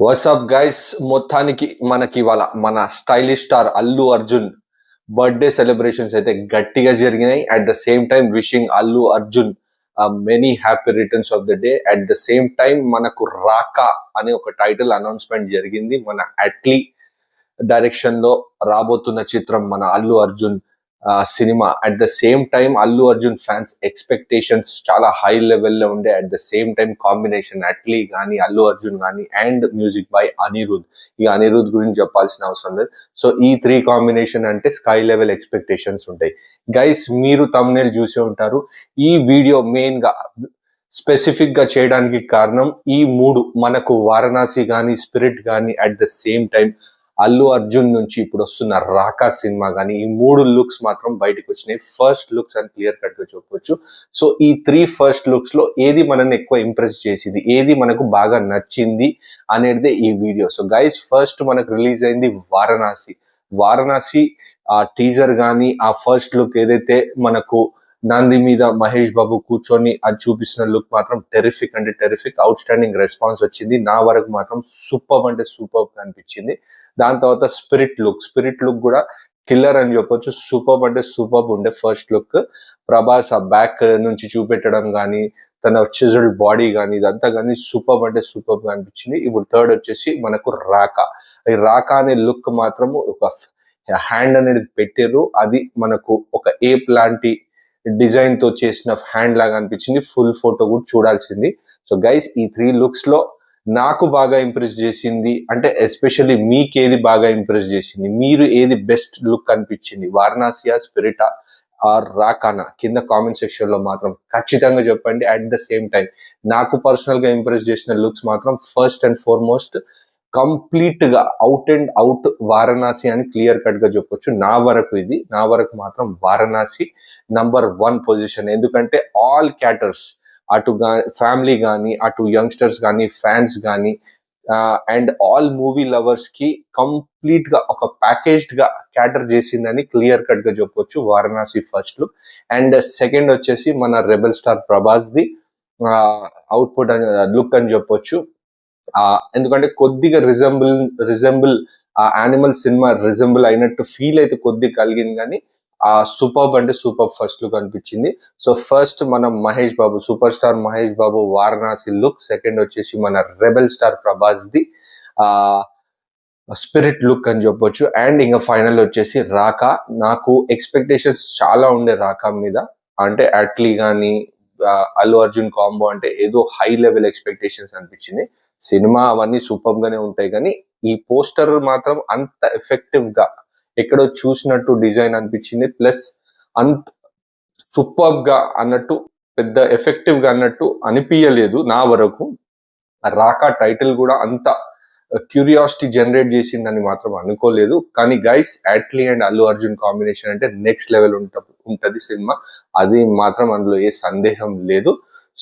WhatsApp guys, మొత్తానికి మనకి ఇవాళ మన stylish star Allu Arjun birthday celebrations అయితే గట్టిగా జరిగినాయి. At the same time wishing Allu Arjun many happy returns of the day. At the same time మనకు రాకా అనే ఒక టైటిల్ అనౌన్స్మెంట్ జరిగింది. మన అట్లీ డైరెక్షన్ లో రాబోతున్న చిత్రం మన Allu Arjun cinema. At the same time Allu Arjun fans expectations చాలా హై లెవెల్లో ఉండే. At the same time combination Atlee కానీ అల్లు అర్జున్ కానీ అండ్ మ్యూజిక్ బై అనిరుద్. ఈ అనిరుద్ గురించి చెప్పాల్సిన అవసరం లేదు. సో ఈ త్రీ కాంబినేషన్ అంటే స్కై లెవెల్ ఎక్స్పెక్టేషన్స్ ఉంటాయి. గైస్, మీరు తమ్నేల్ చూసే ఉంటారు. ఈ వీడియో మెయిన్ గా స్పెసిఫిక్ గా చేయడానికి కారణం ఈ మూడు, మనకు వారణాసి కానీ స్పిరిట్ కానీ at the same time Allu Arjun నుంచి ఇప్పుడు వస్తున్న రాకా సినిమా కానీ, ఈ మూడు లుక్స్ మాత్రం బయటకు వచ్చినాయి. ఫస్ట్ లుక్స్ అని క్లియర్ కట్ గా చెప్పొచ్చు. సో ఈ త్రీ ఫస్ట్ లుక్స్ లో ఏది మనల్ని ఎక్కువ ఇంప్రెస్ చేసింది, ఏది మనకు బాగా నచ్చింది అనేది ఈ వీడియో. సో గైస్, ఫస్ట్ మనకు రిలీజ్ అయింది వారణాసి. వారణాసి ఆ టీజర్ కానీ ఆ ఫస్ట్ లుక్ ఏదైతే మనకు నంది మీద మహేష్ బాబు కూర్చొని అది చూపిస్తున్న లుక్ మాత్రం టెరిఫిక్ అంటే టెరిఫిక్, అవుట్ స్టాండింగ్ రెస్పాన్స్ వచ్చింది. నా వరకు మాత్రం సూపర్ అంటే సూపర్ అనిపించింది. దాని తర్వాత స్పిరిట్ లుక్ కూడా కిల్లర్ అని చెప్పొచ్చు. సూపర్ అంటే సూపర్ ఉండే ఫస్ట్ లుక్. ప్రభాస్ ఆ బ్యాక్ నుంచి చూపెట్టడం కానీ, తన చిజల్డ్ బాడీ కానీ, ఇదంతా కానీ సూపర్ అంటే సూపర్ గా అనిపించింది. ఇప్పుడు థర్డ్ వచ్చేసి మనకు రాకా. ఈ రాకా అనే లుక్ మాత్రము ఒక హ్యాండ్ అనేది పెట్టారు. అది మనకు ఒక ఏప్ లాంటి డిజైన్ తో చేసిన హ్యాండ్ లాగా అనిపించింది. ఫుల్ ఫోటో కూడా చూడాల్సింది. సో గైస్, ఈ త్రీ లుక్స్ లో నాకు బాగా ఇంప్రెస్ చేసింది అంటే, ఎస్పెషల్లీ మీకు ఏది బాగా ఇంప్రెస్ చేసింది, మీరు ఏది బెస్ట్ లుక్ అనిపించింది, వారణాసియా, స్పిరిటా ఆర్ రాకానా, కింద కామెంట్ సెక్షన్ లో మాత్రం ఖచ్చితంగా చెప్పండి. అట్ ద సేమ్ టైం నాకు పర్సనల్ గా ఇంప్రెస్ చేసిన లుక్స్ మాత్రం ఫస్ట్ అండ్ ఫార్మోస్ట్ కంప్లీట్ గా అవుట్ అండ్ అవుట్ వారణాసి అని క్లియర్ కట్ గా చెప్పొచ్చు. నా వరకు మాత్రం వారణాసి నంబర్ 1 పొజిషన్. ఎందుకంటే ఆల్ క్యాటర్స్, అటు ఫ్యామిలీ కానీ, అటు యంగ్స్టర్స్ కానీ, ఫ్యాన్స్ కానీ అండ్ ఆల్ మూవీ లవర్స్ కి కంప్లీట్ గా ఒక ప్యాకేజ్డ్ గా క్యాటర్ చేసిందని క్లియర్ కట్ గా చెప్పొచ్చు Varanasi first look. And second వచ్చేసి మన rebel star Prabhas the output look అని చెప్పొచ్చు. ఎందుకంటే కొద్దిగా రిజంబుల్ ఆ యానిమల్ సినిమా రిజంబుల్ అయినట్టు ఫీల్ అయితే కొద్దిగా కలిగింది, కానీ ఆ సూపర్ అంటే సూపర్ ఫస్ట్ లుక్ అనిపించింది. సో ఫస్ట్ మనం Mahesh Babu, super star Mahesh Babu Varanasi look. Second వచ్చేసి మన రెబెల్ స్టార్ ప్రభాస్ ది ఆ స్పిరిట్ లుక్ అని చెప్పొచ్చు. అండ్ ఇంకా ఫైనల్ వచ్చేసి రాకా. నాకు ఎక్స్పెక్టేషన్స్ చాలా ఉండే రాకా మీద. అంటే అట్లీ కానీ అల్లు అర్జున్ కాంబో అంటే ఏదో హై లెవెల్ ఎక్స్పెక్టేషన్స్ అనిపించింది. సినిమా అవన్నీ సూపర్ గానే ఉంటాయి, కానీ ఈ పోస్టర్ మాత్రం అంత ఎఫెక్టివ్ గా ఎక్కడో చూసినట్టు డిజైన్ అనిపించింది. ప్లస్ అంత సూపర్ గా అన్నట్టు, పెద్ద ఎఫెక్టివ్ గా అన్నట్టు అనిపించలేదు నా వరకు. రాకా టైటిల్ కూడా అంత క్యూరియాసిటీ జనరేట్ చేసిందని మాత్రం అనుకోలేదు. కానీ guys, Atlee and Allu Arjun combination అంటే నెక్స్ట్ లెవెల్ ఉంటది సినిమా. అది మాత్రం అందులో ఏ సందేహం లేదు.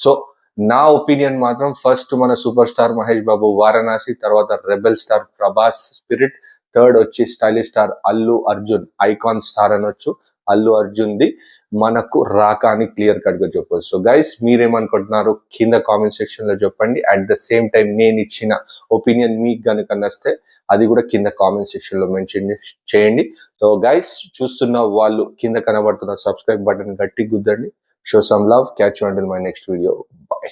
సో నా ఒపీనియన్ మాత్రం ఫస్ట్ మన సూపర్ స్టార్ మహేష్ బాబు వారణాసి, తర్వాత rebel star Prabhas Spirit, third వచ్చి stylish star Allu Arjun, icon star అనొచ్చు అల్లు అర్జున్ ది మనకు రాకా అని క్లియర్ కట్ గా చెప్పొచ్చు. సో గైస్, మీరేమనుకుంటున్నారు కింద కామెంట్ సెక్షన్ లో చెప్పండి. అట్ ద సేమ్ టైం నేను ఇచ్చిన ఒపీనియన్ మీకు కనుక నచ్చితే అది కూడా కింద కామెంట్ సెక్షన్ లో మెన్షన్ చేయండి. సో గైస్, చూస్తున్న వాళ్ళు కింద కనబడుతున్న సబ్స్క్రైబ్ బటన్ గట్టి గుద్దండి. Show some love. Catch you until my next video. Bye.